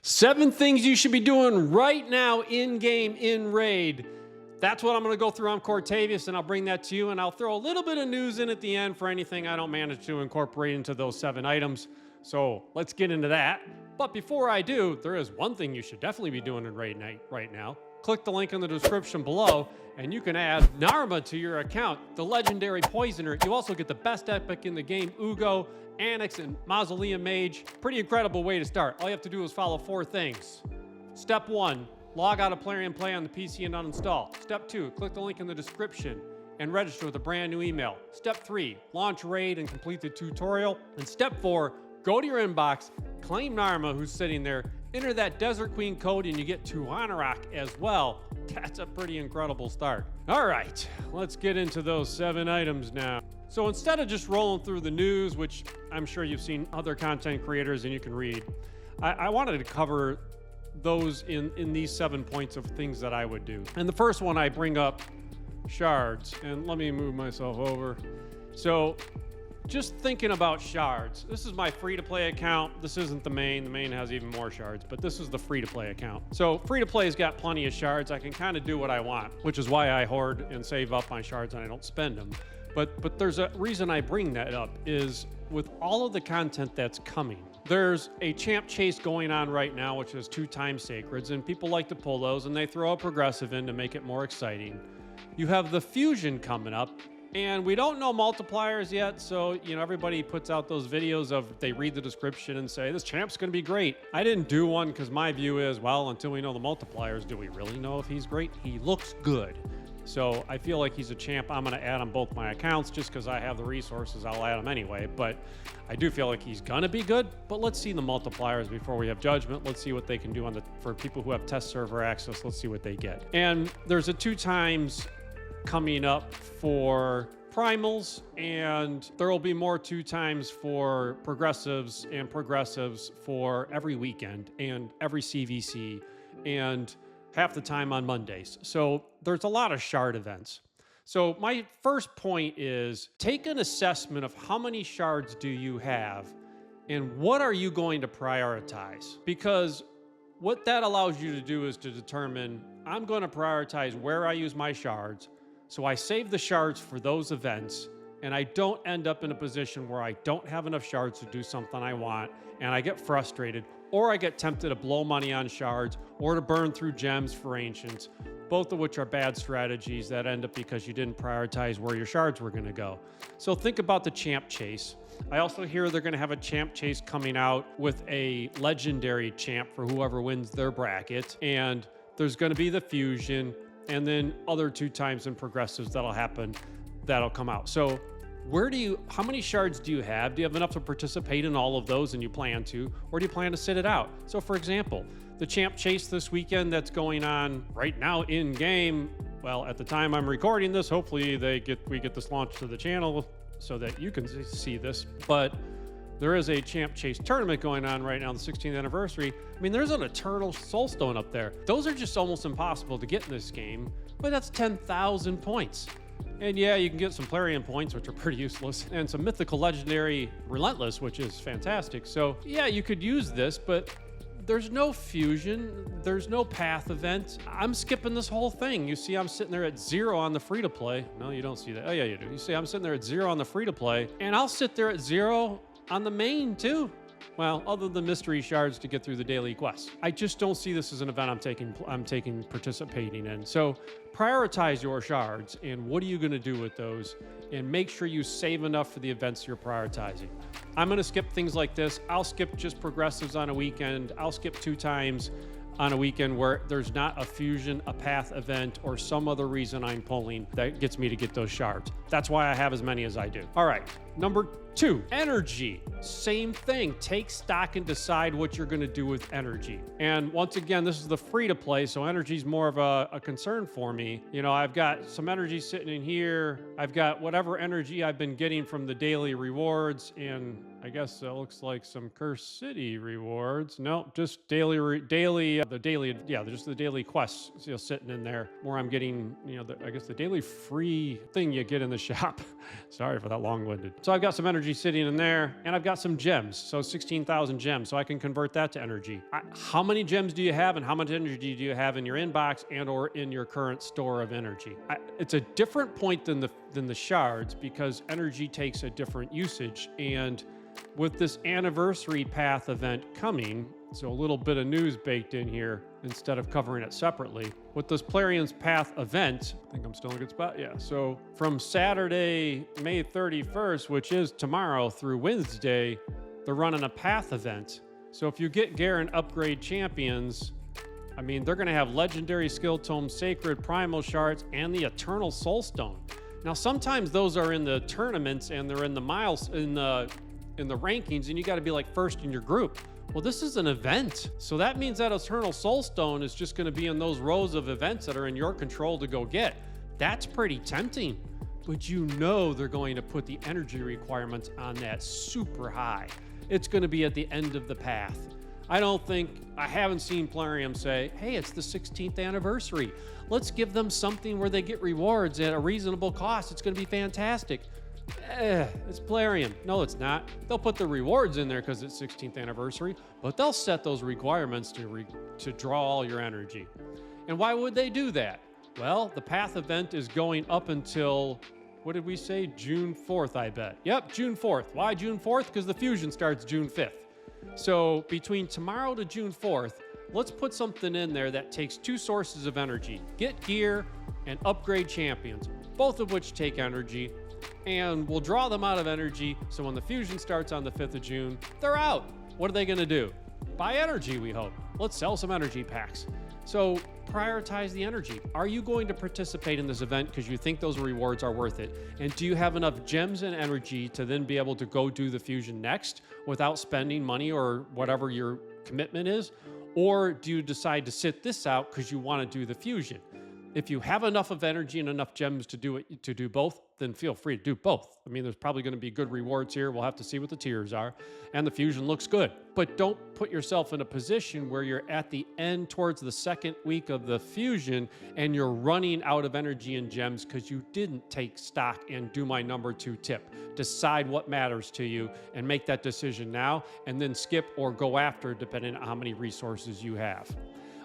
7 things you should be doing right now in-game, in Raid. That's what I'm going to go through on Cortavius, and I'll bring that to you, and I'll throw a little bit of news in at the end for anything I don't manage to incorporate into those 7 items. So let's get into that. But before I do, there is one thing you should definitely be doing in Raid Night right now. Click the link in the description below, and you can add Narma to your account, the legendary poisoner. You also get the best epic in the game, Uugo, Anax, and Mausoleum Mage. Pretty incredible way to start. All you have to do is follow 4 things. Step 1, log out of Play and Play on the PC and uninstall. Step 2, click the link in the description and register with a brand new email. Step 3, launch Raid and complete the tutorial. And Step 4, go to your inbox, claim Narma, who's sitting there, enter that Desert Queen code, and you get to Anax as well. That's a pretty incredible start. All right, let's get into those 7 items now. So instead of just rolling through the news, which I'm sure you've seen other content creators and you can read, I wanted to cover those in these 7 points of things that I would do. And the first one, I bring up shards, and let me move myself over. So just thinking about shards, this is my free-to-play account. This isn't the main. The main has even more shards, but this is the free-to-play account. So free-to-play's got plenty of shards. I can kind of do what I want, which is why I hoard and save up my shards and I don't spend them. But there's a reason I bring that up, is with all of the content that's coming, there's a champ chase going on right now, which is 2 time sacreds, and people like to pull those, and they throw a progressive in to make it more exciting. You have the fusion coming up, and we don't know multipliers yet, so everybody puts out those videos of they read the description and say, this champ's going to be great. I didn't do one because my view is, well, until we know the multipliers, do we really know if he's great? He looks good. So I feel like he's a champ. I'm going to add on both my accounts just because I have the resources. I'll add him anyway, but I do feel like he's going to be good. But let's see the multipliers before we have judgment. Let's see what they can do for people who have test server access. Let's see what they get. And there's a 2 times coming up for primals, and there will be more 2 times for progressives and progressives for every weekend and every CVC and half the time on Mondays. So there's a lot of shard events. So my first point is take an assessment of how many shards do you have and what are you going to prioritize? Because what that allows you to do is to determine, I'm going to prioritize where I use my shards, so I save the shards for those events, and I don't end up in a position where I don't have enough shards to do something I want, and I get frustrated, or I get tempted to blow money on shards, or to burn through gems for ancients, both of which are bad strategies that end up because you didn't prioritize where your shards were going to go. So think about the champ chase. I also hear they're going to have a champ chase coming out with a legendary champ for whoever wins their bracket, and there's going to be the fusion, and then other 2 times in progressives that'll come out. So how many shards do you have? Do you have enough to participate in all of those, and you plan to, or do you plan to sit it out? So for example, the champ chase this weekend that's going on right now in game, well, at the time I'm recording this, hopefully we get this launched to the channel so that you can see this, but there is a champ chase tournament going on right now, the 16th anniversary. I mean, there's an eternal soulstone up there. Those are just almost impossible to get in this game, but that's 10,000 points. And yeah, you can get some Plarian points, which are pretty useless, and some mythical legendary Relentless, which is fantastic. So yeah, you could use this, but there's no fusion, there's no path event. I'm skipping this whole thing. You see I'm sitting there at 0 on the free-to-play. No, you don't see that. Oh yeah, you do. You see I'm sitting there at 0 on the free-to-play, and I'll sit there at 0 on the main too. Well, other than mystery shards to get through the daily quests. I just don't see this as an event I'm participating in. So prioritize your shards, and what are you going to do with those, and make sure you save enough for the events you're prioritizing. I'm going to skip things like this. I'll skip just progressives on a weekend. I'll skip 2 times on a weekend where there's not a fusion, a path event, or some other reason I'm pulling that gets me to get those shards. That's why I have as many as I do. All right, number 2, energy. Same thing. Take stock and decide what you're going to do with energy. And once again, this is the free to play, so energy is more of a concern for me. I've got some energy sitting in here. I've got whatever energy I've been getting from the daily rewards, and I guess it looks like some Cursed City rewards. No, just just the daily quests sitting in there where I'm getting, I guess the daily free thing you get in the shop. Sorry for that long-winded So I've got some energy sitting in there, and I've got some gems. So 16,000 gems, so I can convert that to energy. How many gems do you have, and how much energy do you have in your inbox and or in your current store of energy? It's a different point than the shards, because energy takes a different usage. And with this anniversary path event coming, so a little bit of news baked in here instead of covering it separately. With this Plarian's Path event, I think I'm still in a good spot. Yeah. So from Saturday, May 31st, which is tomorrow, through Wednesday, they're running a path event. So if you get Garen upgrade champions, I mean, they're going to have legendary skill tome, sacred primal shards, and the eternal soulstone. Now, sometimes those are in the tournaments and they're in the miles in the rankings, and you got to be like first in your group. Well, this is an event. So that means that Eternal Soulstone is just going to be in those rows of events that are in your control to go get. That's pretty tempting. But you know they're going to put the energy requirements on that super high. It's going to be at the end of the path. I haven't seen Plarium say, hey, it's the 16th anniversary. Let's give them something where they get rewards at a reasonable cost. It's going to be fantastic. It's Plarium. No, it's not. They'll put the rewards in there because it's 16th anniversary, but they'll set those requirements to draw all your energy. And why would they do that? Well, the path event is going up until, what did we say? June 4th, I bet. Yep, June 4th. Why June 4th? Because the fusion starts June 5th. So between tomorrow to June 4th, let's put something in there that takes two sources of energy. Get gear and upgrade champions, both of which take energy. And we'll draw them out of energy, so when the fusion starts on the 5th of June, they're out. What are they going to do? Buy energy, we hope. Let's sell some energy packs. So prioritize the energy. Are you going to participate in this event because you think those rewards are worth it? And do you have enough gems and energy to then be able to go do the fusion next without spending money or whatever your commitment is? Or do you decide to sit this out because you want to do the fusion? If you have enough of energy and enough gems to do both, then feel free to do both. I mean, there's probably going to be good rewards here. We'll have to see what the tiers are. And the fusion looks good. But don't put yourself in a position where you're at the end towards the second week of the fusion and you're running out of energy and gems because you didn't take stock and do my number 2 tip. Decide what matters to you and make that decision now, and then skip or go after depending on how many resources you have.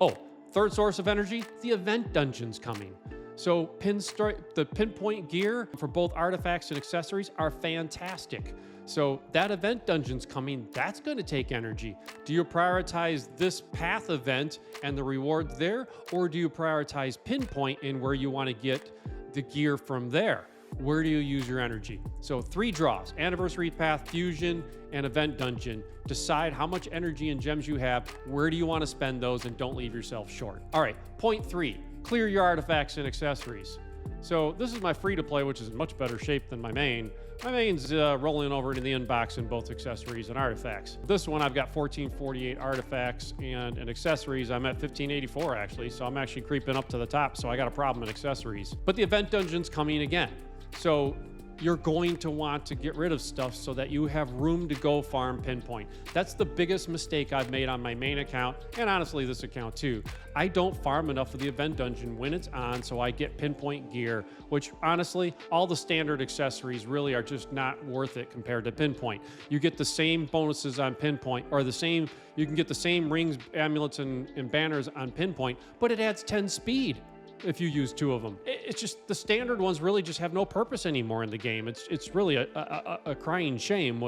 Oh, third source of energy, the event dungeon's coming. So the pinpoint gear for both artifacts and accessories are fantastic. So that event dungeon's coming, that's going to take energy. Do you prioritize this path event and the rewards there, or do you prioritize pinpoint in where you want to get the gear from there? Where do you use your energy? So 3 draws: anniversary path, fusion, and event dungeon. Decide how much energy and gems you have, where do you want to spend those, and don't leave yourself short. All right, point 3, clear your artifacts and accessories. So this is my free-to-play, which is in much better shape than my main. My main's rolling over into the inbox in both accessories and artifacts. This one, I've got 1448 artifacts, and in accessories, I'm at 1584 actually, so I'm actually creeping up to the top, so I got a problem in accessories. But the event dungeon's coming again. So you're going to want to get rid of stuff so that you have room to go farm pinpoint. That's the biggest mistake I've made on my main account, and honestly this account too. I don't farm enough of the event dungeon when it's on, so I get pinpoint gear, which honestly, all the standard accessories really are just not worth it compared to pinpoint. You get the same bonuses on pinpoint, or you can get the same rings, amulets, and banners on pinpoint, but it adds 10 speed if you use 2 of them. It's just the standard ones really just have no purpose anymore in the game. It's really a crying shame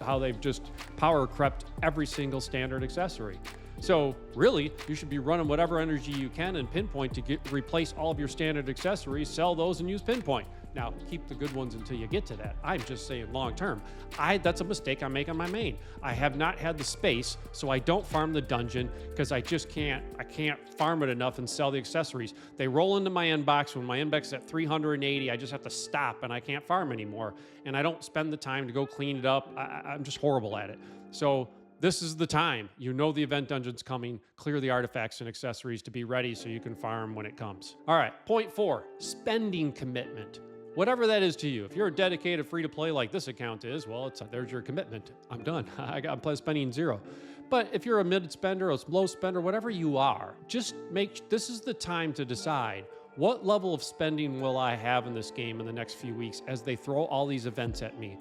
how they've just power crept every single standard accessory. So really, you should be running whatever energy you can in pinpoint to replace all of your standard accessories, sell those, and use pinpoint. Now, keep the good ones until you get to that. I'm just saying long term. That's a mistake I make on my main. I have not had the space, so I don't farm the dungeon because I can't farm it enough and sell the accessories. They roll into my inbox. When my inbox is at 380, I just have to stop and I can't farm anymore. And I don't spend the time to go clean it up. I'm just horrible at it. So this is the time. You know the event dungeon's coming. Clear the artifacts and accessories to be ready so you can farm when it comes. All right, point 4, spending commitment. Whatever that is to you. If you're a dedicated free-to-play like this account is, well, there's your commitment. I'm done. I'm spending 0. But if you're a mid-spender, a low spender, whatever you are, this is the time to decide what level of spending will I have in this game in the next few weeks as they throw all these events at me.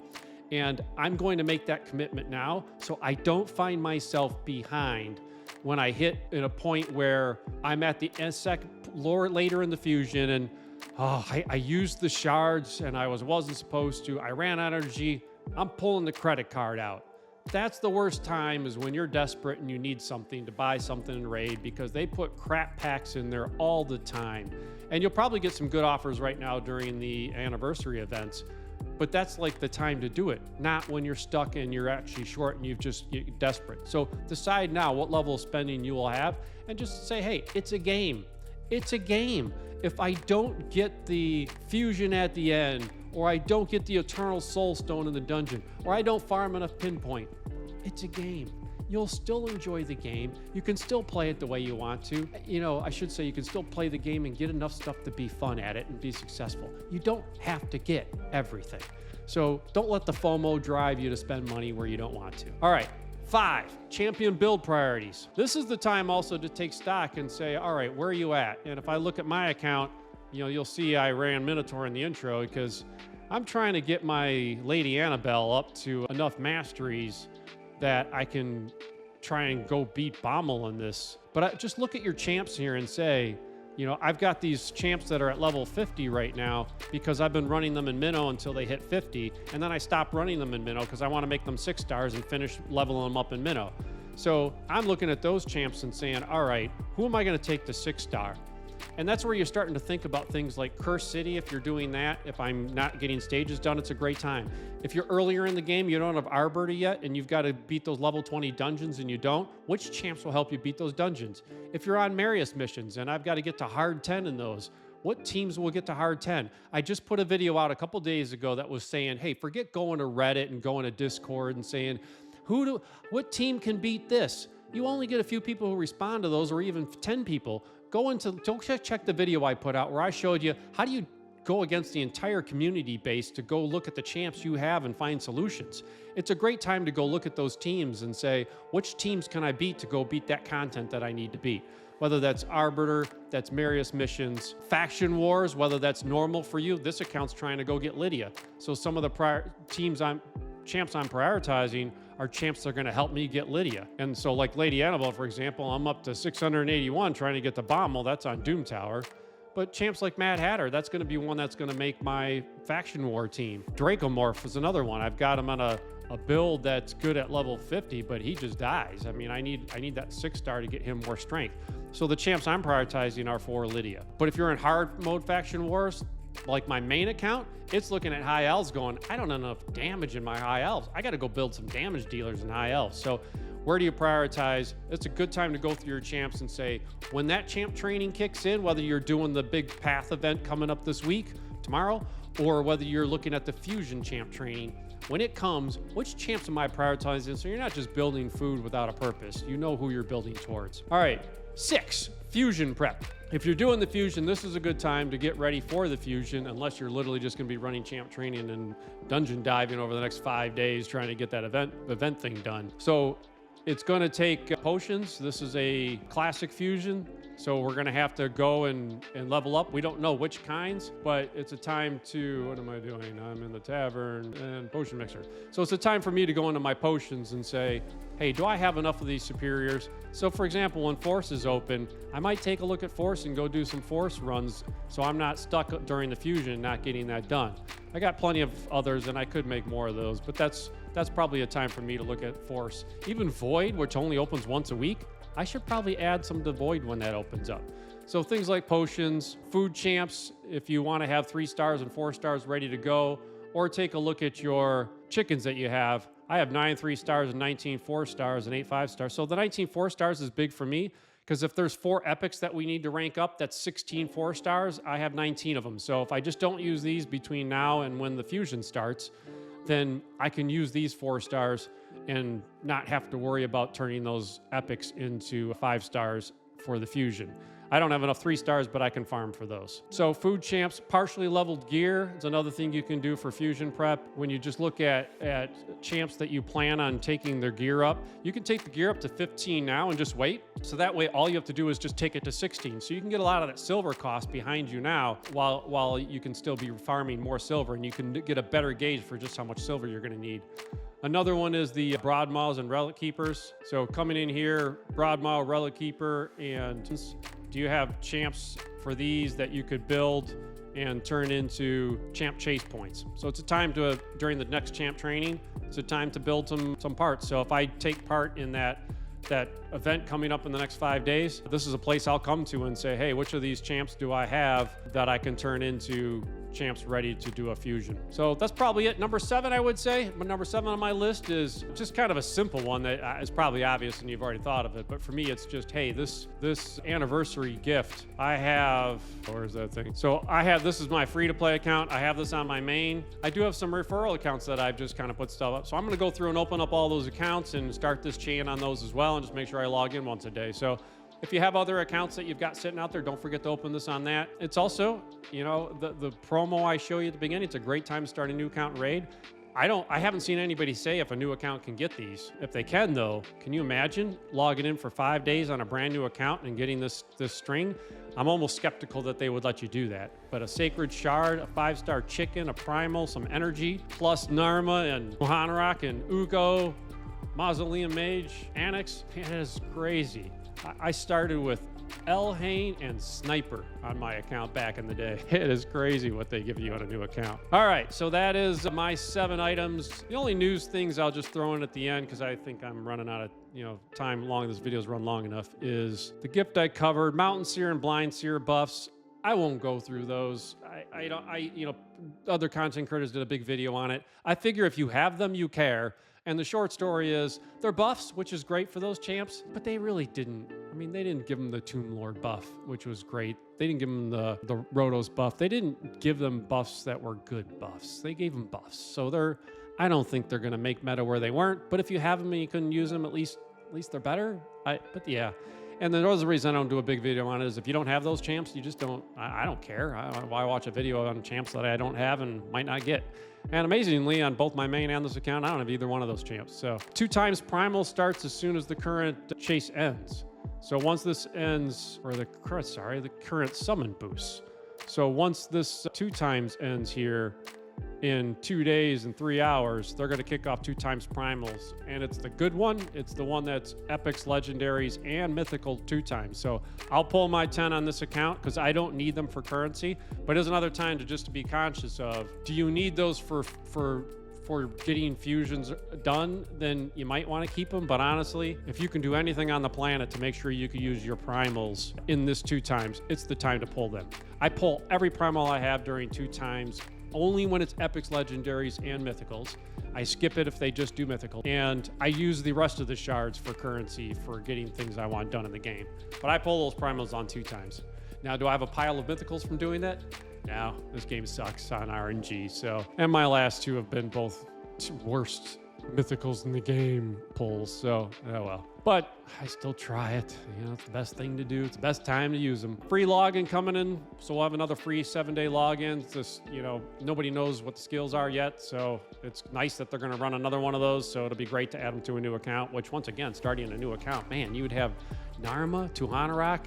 And I'm going to make that commitment now so I don't find myself behind when I hit at a point where I'm at the later in the fusion and I used the shards and I wasn't supposed to. I ran out of energy. I'm pulling the credit card out. That's the worst time, is when you're desperate and you need something to buy something in Raid, because they put crap packs in there all the time. And you'll probably get some good offers right now during the anniversary events. But that's like the time to do it, not when you're stuck and you're actually short and you're desperate. So decide now what level of spending you will have and just say, hey, it's a game. It's a game. If I don't get the fusion at the end, or I don't get the eternal soul stone in the dungeon, or I don't farm enough pinpoint, it's a game. You'll still enjoy the game. You can still play it the way you want to. You know, I should say you can still play the game and get enough stuff to be fun at it and be successful. You don't have to get everything. So don't let the FOMO drive you to spend money where you don't want to. All right, 5, champion build priorities. This is the time also to take stock and say, all right, where are you at? And if I look at my account, you know, you'll see I ran Minotaur in the intro because I'm trying to get my Lady Annabelle up to enough masteries that I can try and go beat Bommel in this. But just look at your champs here and say, you know, I've got these champs that are at level 50 right now because I've been running them in Minnow until they hit 50, and then I stopped running them in Minnow because I want to make them 6 stars and finish leveling them up in Minnow. So I'm looking at those champs and saying, all right, who am I going to take to 6 star? And that's where you're starting to think about things like Curse City. If you're doing that, if I'm not getting stages done, it's a great time. If you're earlier in the game, you don't have Arbiter yet, and you've got to beat those level 20 dungeons and you don't, which champs will help you beat those dungeons? If you're on Marius missions and I've got to get to hard 10 in those, what teams will get to hard 10? I just put a video out a couple days ago that was saying, hey, forget going to Reddit and going to Discord and saying, what team can beat this? You only get a few people who respond to those, or even 10 people. Don't check the video I put out where I showed you how do you go against the entire community base to go look at the champs you have and find solutions. It's a great time to go look at those teams and say, which teams can I beat to go beat that content that I need to beat? Whether that's Arbiter, that's Marius missions, faction wars, whether that's normal for you. This account's trying to go get Lydia. So some of the champs I'm prioritizing are champs that are going to help me get Lydia. And so like Lady Annabelle, for example, I'm up to 681 trying to get the Bommel. That's on Doom Tower. But champs like Mad Hatter, that's going to be one that's going to make my faction war team. Dracomorph is another one. I've got him on a build that's good at level 50, but he just dies. I mean, I need that 6 star to get him more strength. So the champs I'm prioritizing are for Lydia. But if you're in hard mode faction wars, like my main account, it's looking at high elves going, I don't have enough damage in my high elves. I got to go build some damage dealers in high elves. So where do you prioritize? It's a good time to go through your champs and say, when that champ training kicks in, whether you're doing the big path event coming up this week, tomorrow, or whether you're looking at the fusion champ training, when it comes, which champs am I prioritizing? So you're not just building food without a purpose. You know who you're building towards. All right, 6, fusion prep. If you're doing the fusion, this is a good time to get ready for the fusion, unless you're literally just going to be running champ training and dungeon diving over the next 5 days trying to get that event thing done. So it's going to take potions. This is a classic fusion, so we're going to have to go and level up. We don't know which kinds, but it's a time to, what am I doing? I'm in the tavern and potion mixer. So it's a time for me to go into my potions and say, hey, do I have enough of these superiors? So for example, when Force is open, I might take a look at Force and go do some Force runs so I'm not stuck during the fusion not getting that done. I got plenty of others and I could make more of those, but that's probably a time for me to look at Force. Even Void, which only opens once a week, I should probably add some to Void when that opens up. So things like potions, food champs, if you want to have 3 stars and 4 stars ready to go, or take a look at your chickens that you have. I have 9 3 stars and 19 4 stars and 8 5 stars. So the 19 4 stars is big for me because if there's 4 epics that we need to rank up, that's 16 4 stars. I have 19 of them. So if I just don't use these between now and when the fusion starts, then I can use these 4 stars and not have to worry about turning those epics into 5 stars for the fusion. I don't have enough 3 stars, but I can farm for those. So food champs, partially leveled gear is another thing you can do for fusion prep. When you just look at champs that you plan on taking their gear up, you can take the gear up to 15 now and just wait. So that way, all you have to do is just take it to 16. So you can get a lot of that silver cost behind you now while you can still be farming more silver, and you can get a better gauge for just how much silver you're gonna need. Another one is the Broadmaws and Relic Keepers. So coming in here, Broadmaw, Relic Keeper, and do you have champs for these that you could build and turn into champ chase points? So it's a time to, during the next champ training, it's a time to build some parts. So if I take part in that event coming up in the next 5 days, this is a place I'll come to and say, hey, which of these champs do I have that I can turn into champs ready to do a fusion? So that's probably it. Number 7, I would say. But number 7 on my list is just kind of a simple one that is probably obvious and you've already thought of it. But for me, it's just, hey, this anniversary gift, I have, where's that thing? So this is my free-to-play account. I have this on my main. I do have some referral accounts that I've just kind of put stuff up. So I'm going to go through and open up all those accounts and start this chain on those as well, and just make sure I log in once a day. So if you have other accounts that you've got sitting out there, don't forget to open this on that. It's also, you know, the promo I show you at the beginning, it's a great time to start a new account in Raid. I haven't seen anybody say if a new account can get these. If they can, though, can you imagine logging in for 5 days on a brand new account and getting this string? I'm almost skeptical that they would let you do that. But a Sacred Shard, a 5-star chicken, a Primal, some energy, plus Narma and Hanorok and Uugo, Mausoleum Mage, Anax, man, it is crazy. I started with Elhain and Sniper on my account back in the day. It is crazy what they give you on a new account. All right, so that is my 7 items. The only news things I'll just throw in at the end, because I think I'm running out of time long. This video's run long enough, is the gift I covered, Mountain Seer and Blind Seer buffs. I won't go through those. Other content creators did a big video on it. I figure if you have them, you care. And the short story is, they're buffs, which is great for those champs, but they really didn't. I mean, they didn't give them the Tomb Lord buff, which was great. They didn't give them the Rotos buff. They didn't give them buffs that were good buffs. They gave them buffs. So I don't think they're gonna make meta where they weren't, but if you have them and you couldn't use them, at least they're better. But yeah. And then the other reason I don't do a big video on it is if you don't have those champs, you just don't, I don't care. Why watch a video on champs that I don't have and might not get? And amazingly, on both my main and this account, I don't have either one of those champs. So 2 times Primal starts as soon as the current chase ends. So once this ends, or the current summon boosts. So once this 2 times ends here, in 2 days and 3 hours, they're going to kick off 2 times primals, and it's the good one. It's the one that's epics, legendaries, and mythical 2 times. So I'll pull my 10 on this account because I don't need them for currency, but it's another time to be conscious of, do you need those for getting fusions done? Then you might want to keep them. But honestly, if you can do anything on the planet to make sure you can use your primals in this 2 times, it's the time to pull them. I pull every primal I have during 2 times, only when it's epics, legendaries, and mythicals. I skip it if they just do mythical. And I use the rest of the shards for currency for getting things I want done in the game. But I pull those primals on 2 times. Now, do I have a pile of mythicals from doing that? No, this game sucks on RNG. So, and my last 2 have been both worst mythicals in the game pulls. So, oh well. But I still try it. It's the best thing to do. It's the best time to use them. Free login coming in. So we'll have another free 7-day login. It's just, nobody knows what the skills are yet. So it's nice that they're going to run another one of those. So it'll be great to add them to a new account, which once again, starting a new account, man, you would have Narma, Hanorok,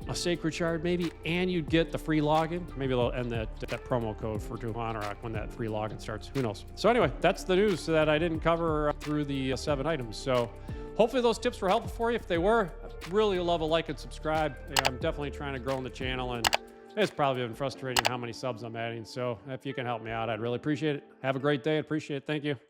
a Sacred Shard maybe, and you'd get the free login. Maybe they'll end that promo code for Hanorok when that free login starts. Who knows? So anyway, that's the news that I didn't cover through the 7 items. So hopefully those tips were helpful for you. If they were, really love a like and subscribe. I'm definitely trying to grow in the channel, and it's probably been frustrating how many subs I'm adding. So if you can help me out, I'd really appreciate it. Have a great day. I appreciate it. Thank you.